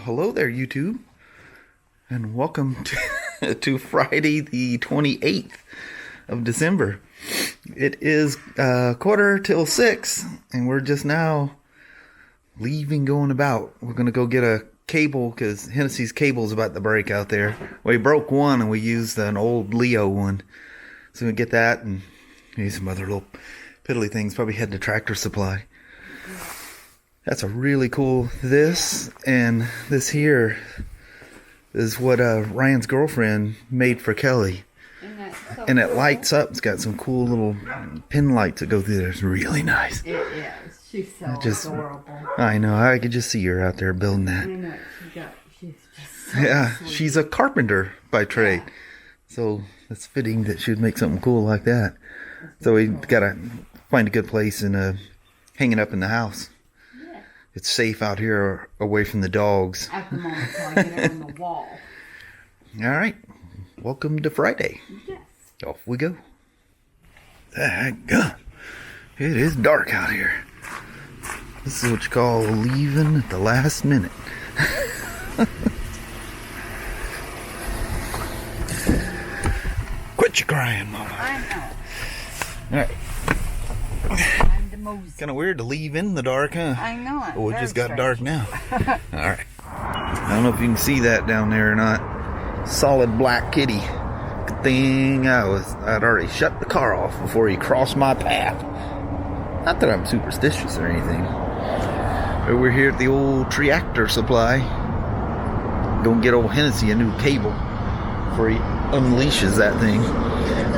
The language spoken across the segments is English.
hello there, YouTube, and welcome to Friday the 28th of December. It is 6:15, and we're just now leaving, going about. We're going to go get a cable, because Hennessy's cable's about to break out there. We broke one, and we used an old Leo one. So we get that, and maybe some other little piddly things. Probably head to Tractor Supply. That's a really cool this, and this here is what Ryan's girlfriend made for Kelly. And it lights up. It's got some cool little pin lights that go through there. It's really nice. It is. She's so adorable. I know. I could just see her out there building that. I know. She's just so yeah, sweet. she's a carpenter by trade. Yeah. So it's fitting that she'd make something cool like that. So we got to find a good place and hang it up in the house. It's safe out here away from the dogs. At the moment, so I get it on the wall. All right. Welcome to Friday. Yes. Off we go. It is dark out here. This is what you call leaving at the last minute. Quit your crying, Mama. I know. All right. Kind of weird to leave in the dark, huh? I know it. Oh, it just got dark now. All right. I don't know if you can see that down there or not. Solid black kitty. Good thing I'd already shut the car off before he crossed my path. Not that I'm superstitious or anything. But we're here at the old Tractor Supply. Gonna get old Hennessy a new cable before he unleashes that thing.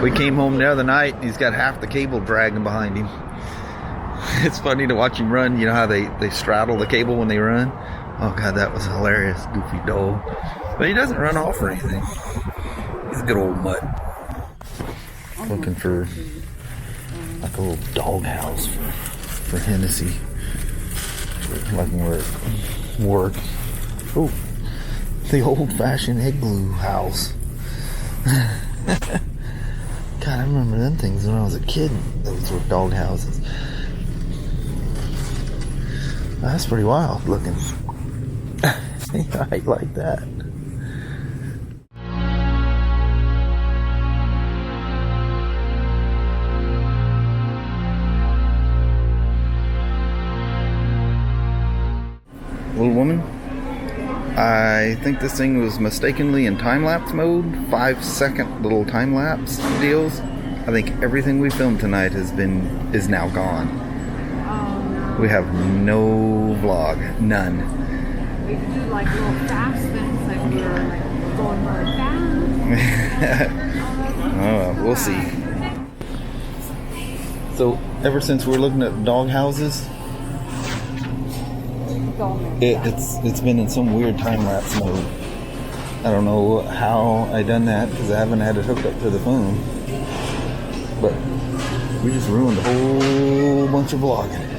We came home the other night and he's got half the cable dragging behind him. It's funny to watch him run. You know how they straddle the cable when they run? Oh god, that was hilarious. Goofy dog. But he doesn't run off or anything. He's a good old mutt. Looking for like a little dog house for Hennessy. Like where it work. Oh, the old-fashioned igloo house. God, I remember them things when I was a kid. Those were dog houses. That's pretty wild looking. I like that. Little woman, I think this thing was mistakenly in time-lapse mode. 5-second little time-lapse deals. I think everything we filmed tonight is now gone. We have no vlog, none. We could do like little fast things, like we were like going really fast. Oh, we'll see. So, ever since we're looking at dog houses, it's been in some weird time-lapse mode. I don't know how I done that because I haven't had it hooked up to the phone. But we just ruined a whole bunch of vlogging.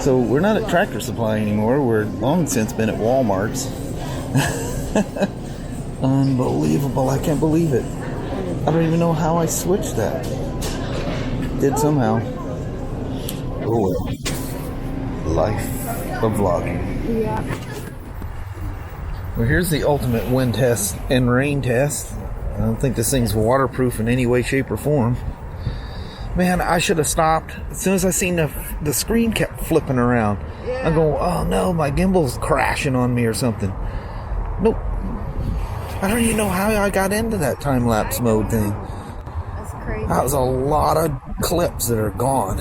So we're not at Tractor Supply anymore. We're long since been at Walmart's. Unbelievable. I can't believe it. I don't even know how I switched that. Did somehow. Oh well. Life of vlogging. Yeah. Well, here's the ultimate wind test and rain test. I don't think this thing's waterproof in any way, shape, or form. Man, I should have stopped. As soon as I seen the screen kept flipping around. Yeah. I'm going, oh no, my gimbal's crashing on me or something. Nope. I don't even know how I got into that time-lapse mode thing. That's crazy. That was a lot of clips that are gone.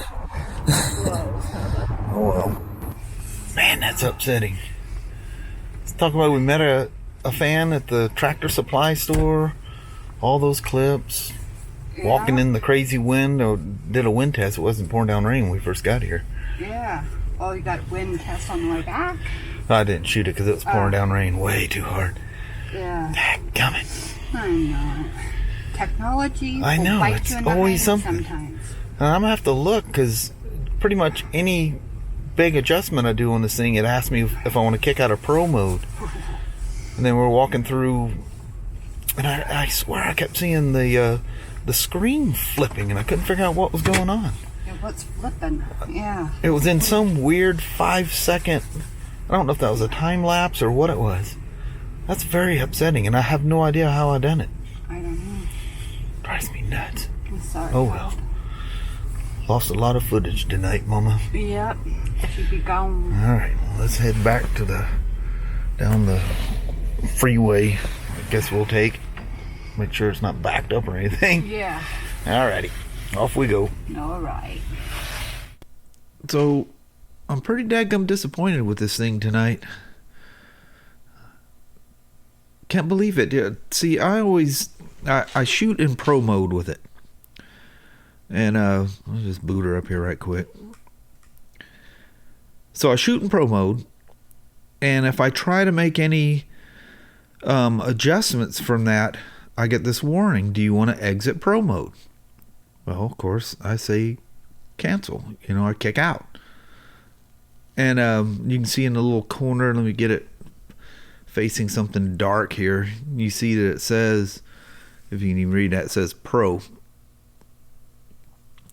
Oh well. Man, that's upsetting. Let's talk about we met a fan at the Tractor Supply store. All those clips. Yeah. Walking in the crazy wind. Did a wind test. It wasn't pouring down rain when we first got here. Yeah. Oh, you got wind test on the way back? I didn't shoot it because it was pouring down rain way too hard. Yeah. Dadgummit. I know. Technology. I know. Bite It's you in the always hand something. Sometimes. I'm going to have to look because pretty much any big adjustment I do on this thing, it asks me if I want to kick out of pro mode. And then we're walking through, and I swear I kept seeing the screen flipping, and I couldn't figure out what was going on. Yeah, what's flipping? Yeah. It was in some weird 5-second, I don't know if that was a time lapse or what it was. That's very upsetting, and I have no idea how I done it. I don't know. Drives me nuts. I'm sorry. Oh well. Lost a lot of footage tonight, Mama. Yep. Should be gone. Alright, well, let's head back to down the freeway. I guess we'll take. Make sure it's not backed up or anything. Yeah. Alrighty. Off we go. Alright. So, I'm pretty daggum disappointed with this thing tonight. Can't believe it. Yeah, see, I shoot in pro mode with it. And I'll just boot her up here right quick. So I shoot in pro mode, and if I try to make any adjustments from that, I get this warning. Do you want to exit pro mode? Well, of course, I say cancel. I kick out. And you can see in the little corner, let me get it facing something dark here. You see that it says, if you can even read that, it says pro.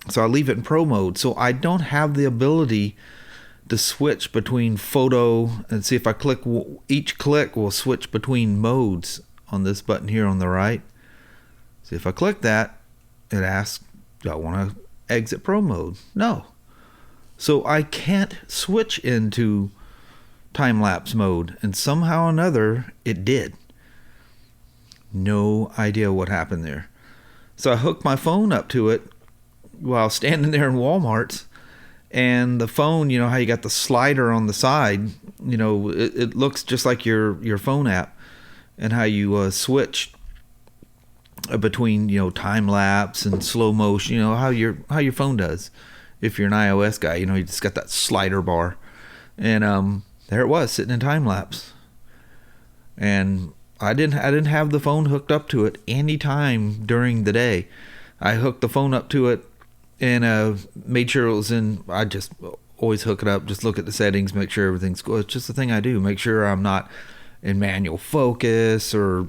So I leave it in pro mode. So I don't have the ability to switch between photo, and see if I click, each click will switch between modes on this button here on the right. See, if I click that, it asks, do I want to exit pro mode? No. So I can't switch into time-lapse mode, and somehow or another it did. No idea what happened there. So I hooked my phone up to it while standing there in Walmart's, and the phone, how you got the slider on the side, it looks just like your phone app, and how you switch between time-lapse and slow motion, how your phone does. If you're an iOS guy, you just got that slider bar, and there it was sitting in time lapse, and I didn't have the phone hooked up to it any time during the day. I hooked the phone up to it and made sure it was in. I just always hook it up, just look at the settings, make sure everything's good. It's just the thing I do. Make sure I'm not in manual focus or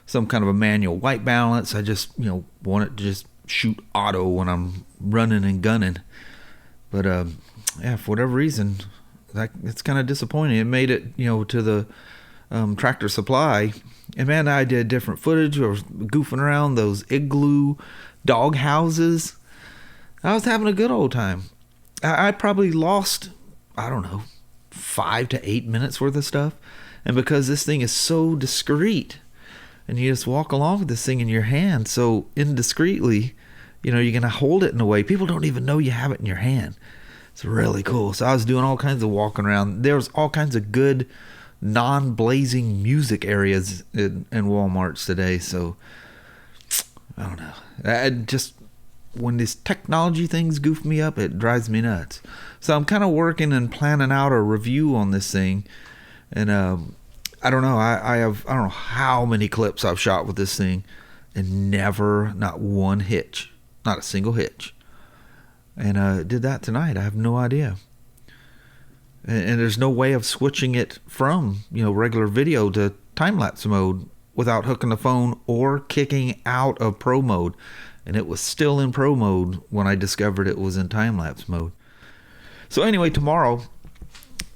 some kind of a manual white balance. I just want it to just shoot auto when I'm running and gunning. But yeah, for whatever reason, it's kind of disappointing. It made it to the Tractor Supply, and man, I did different footage. I was goofing around those igloo dog houses. I was having a good old time. I probably lost, I don't know, 5 to 8 minutes worth of stuff, and because this thing is so discreet, and you just walk along with this thing in your hand so indiscreetly, you're gonna hold it in a way people don't even know you have it in your hand. It's really cool. So I was doing all kinds of walking around. There was all kinds of good non-blazing music areas in Walmart's today. So I don't know. When these technology things goof me up, it drives me nuts. So I'm kind of working and planning out a review on this thing. And I don't know. I don't know how many clips I've shot with this thing, and not one hitch, not a single hitch. And did that tonight. I have no idea. And there's no way of switching it from regular video to time-lapse mode without hooking the phone or kicking out of pro mode. And it was still in pro mode when I discovered it was in time-lapse mode. So anyway, tomorrow,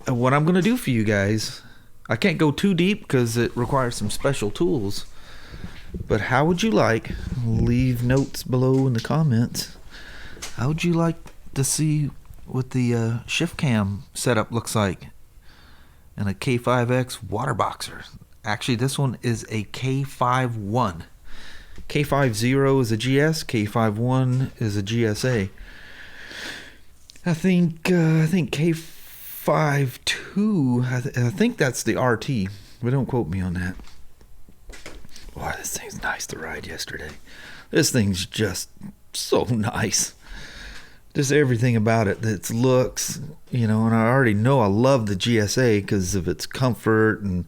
what I'm going to do for you guys, I can't go too deep because it requires some special tools. But how would you like, leave notes below in the comments, how would you like to see what the shift cam setup looks like in a K5X water boxer? Actually, this one is a K51. K50 is a GS, K51 is a GSA. I think K52, I think that's the RT, but don't quote me on that. Boy, this thing's nice to ride yesterday. This thing's just so nice. Just everything about it, its looks, and I already know I love the GSA because of its comfort and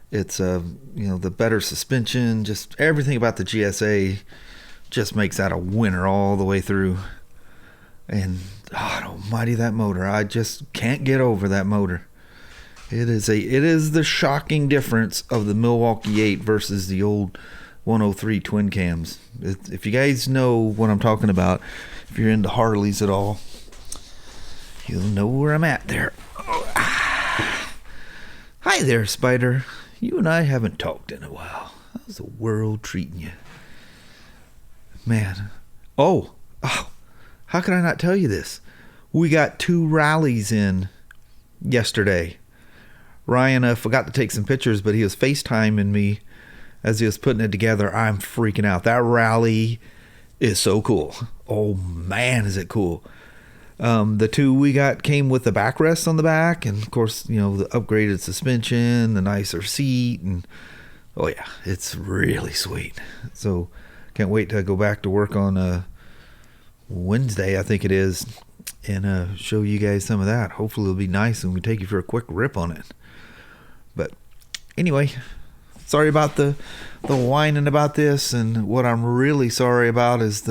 its, the better suspension. Just everything about the GSA just makes that a winner all the way through. And God almighty, that motor, I just can't get over that motor. It is the shocking difference of the Milwaukee 8 versus the old 103 twin cams. If you guys know what I'm talking about, if you're into Harleys at all, you'll know where I'm at there. Hi there, Spyder. You and I haven't talked in a while. How's the world treating you? Man. Oh, how can I not tell you this? We got 2 rallies in yesterday. Ryan forgot to take some pictures, but he was FaceTiming me as he was putting it together. I'm freaking out. That rally is so cool. Oh, man, is it cool. The 2 we got came with the backrests on the back, and of course, you know, the upgraded suspension, the nicer seat, and oh yeah, it's really sweet. So can't wait to go back to work on Wednesday, I think it is, and show you guys some of that. Hopefully it'll be nice and we take you for a quick rip on it. But anyway, sorry about the whining about this, and what I'm really sorry about is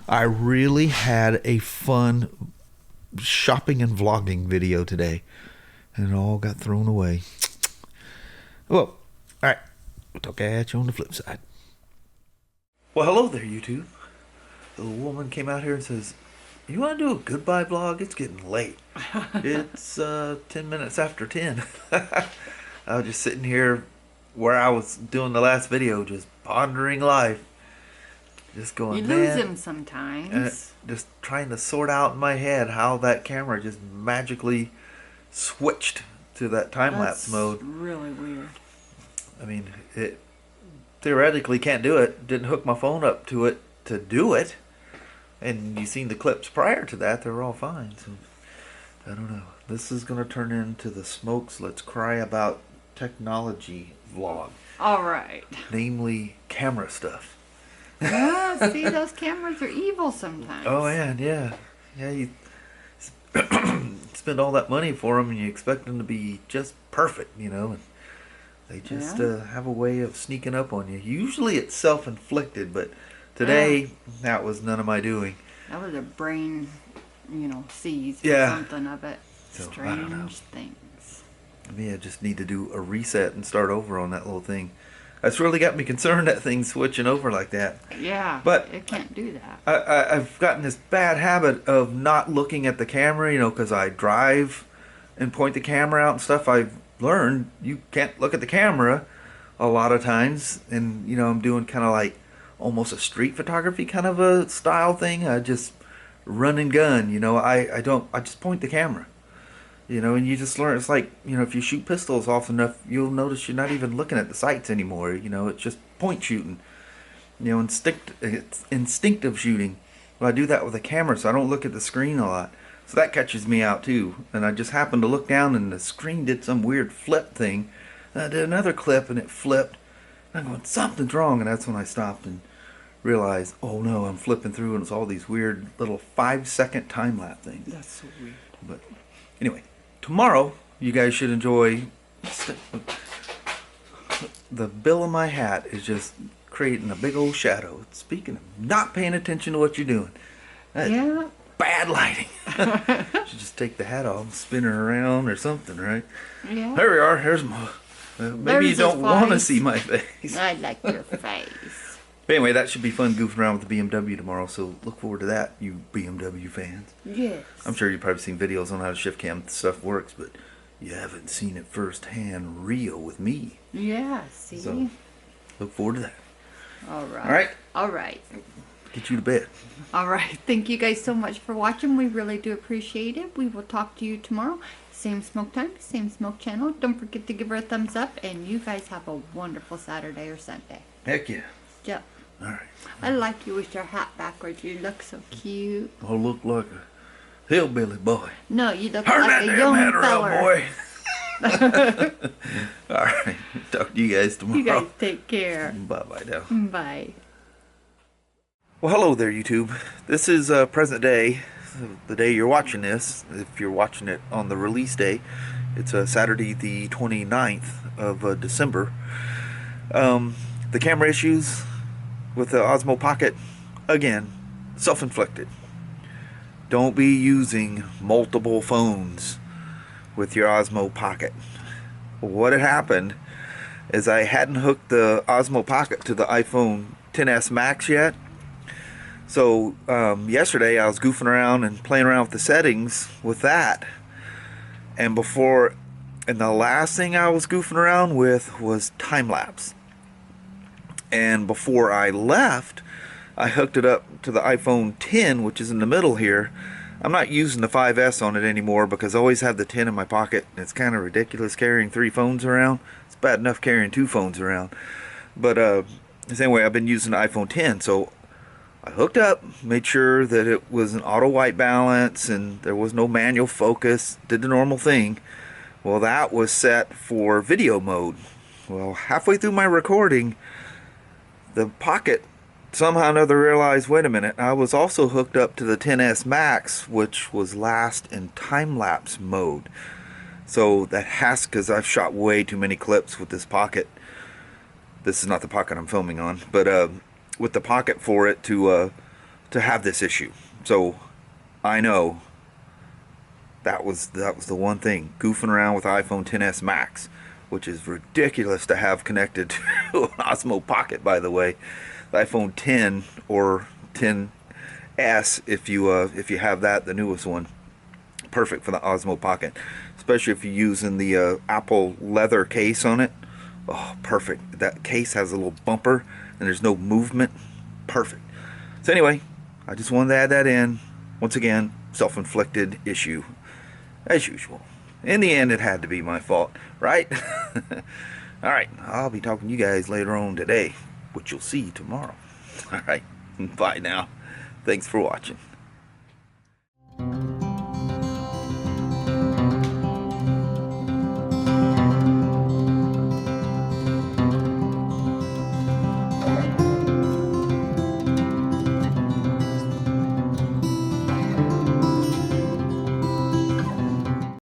I really had a fun shopping and vlogging video today, and it all got thrown away. Well, all right, we'll talk at you on the flip side. Well, hello there, YouTube. The woman came out here and says, "You want to do a goodbye vlog? It's getting late." It's 10 minutes after 10. I was just sitting here where I was doing the last video, just pondering life. Just going, you lose him sometimes. Just trying to sort out in my head how that camera just magically switched to that time-lapse mode. Really weird. I mean, it theoretically can't do it. Didn't hook my phone up to it to do it. And you've seen the clips prior to that. They were all fine. So, I don't know. This is going to turn into the Smokes Let's Cry About Technology vlog. All right. Namely, camera stuff. Yeah, see, those cameras are evil sometimes. Oh, man, yeah. Yeah, you spend all that money for them and you expect them to be just perfect, you know. And they just have a way of sneaking up on you. Usually it's self-inflicted, but today that was none of my doing. That was a brain, you know, seize or something of it. So, strange I don't know. things. Maybe I just need to do a reset and start over on that little thing. That's really got me concerned, that thing switching over like that. Yeah, but it can't do that. I've gotten this bad habit of not looking at the camera, you know, because I drive and point the camera out and stuff. I've learned you can't look at the camera a lot of times. And, you know, I'm doing kind of like almost a street photography kind of a style thing. I just run and gun, you know. I just point the camera. You know, and you just learn. It's like, you know, if you shoot pistols often enough, you'll notice you're not even looking at the sights anymore. You know, it's just point shooting. You know, it's instinctive shooting. Well, I do that with a camera, so I don't look at the screen a lot. So that catches me out too. And I just happened to look down, and the screen did some weird flip thing. And I did another clip, and it flipped. And I'm going, something's wrong. And that's when I stopped and realized, oh no, I'm flipping through, and it's all these weird little 5-second time-lapse things. That's so weird. But anyway. Tomorrow, you guys should enjoy. The bill of my hat is just creating a big old shadow. Speaking of not paying attention to what you're doing. Yeah. Bad lighting. Should just take the hat off and spin her around or something, right? Yeah. There we are. Here's my. Maybe you don't want to see my face. I like your face. But anyway, that should be fun goofing around with the BMW tomorrow, so look forward to that, you BMW fans. Yes. I'm sure you've probably seen videos on how the shift cam stuff works, but you haven't seen it firsthand real with me. Yeah, see? So, look forward to that. All right. All right? All right. Get you to bed. All right. Thank you guys so much for watching. We really do appreciate it. We will talk to you tomorrow. Same smoke time, same smoke channel. Don't forget to give her a thumbs up, and you guys have a wonderful Saturday or Sunday. Heck yeah. Yep. All right. I like you with your hat backwards. You look so cute. I look like a hillbilly boy. No, you look Turn like that a damn young hat around, feller. boy. All right. Talk to you guys tomorrow. You guys take care. Bye-bye now. Bye. Well, hello there, YouTube. This is present day, the day you're watching this. If you're watching it on the release day, it's Saturday the 29th of December. The camera issues with the Osmo Pocket, again, self-inflicted. Don't be using multiple phones with your Osmo Pocket. What had happened is I hadn't hooked the Osmo Pocket to the iPhone XS Max yet. So yesterday I was goofing around and playing around with the settings with that, and before And the last thing I was goofing around with was time-lapse. And before I left, I hooked it up to the iPhone 10, which is in the middle here. I'm not using the 5S on it anymore because I always have the 10 in my pocket. It's kind of ridiculous carrying 3 phones around. It's bad enough carrying 2 phones around. But anyway, I've been using the iPhone 10, so I hooked up, made sure that it was an auto white balance and there was no manual focus, did the normal thing. Well, that was set for video mode. Well, halfway through my recording, the Pocket somehow or another realized, wait a minute, I was also hooked up to the 10s Max, which was last in time-lapse mode. So that has, because I've shot way too many clips with this Pocket. This is not the Pocket I'm filming on, but with the Pocket for it to have this issue. So I know that was the one thing, goofing around with iPhone 10s Max, which is ridiculous to have connected to an OSMO Pocket, by the way. The iPhone 10 or 10s, if you have that, the newest one, perfect for the OSMO Pocket, especially if you're using the Apple leather case on it. Oh, perfect. That case has a little bumper and there's no movement. Perfect. So anyway, I just wanted to add that in. Once again, self-inflicted issue, as usual. In the end, it had to be my fault, right? Alright, I'll be talking to you guys later on today, which you'll see tomorrow. Alright, bye now. Thanks for watching.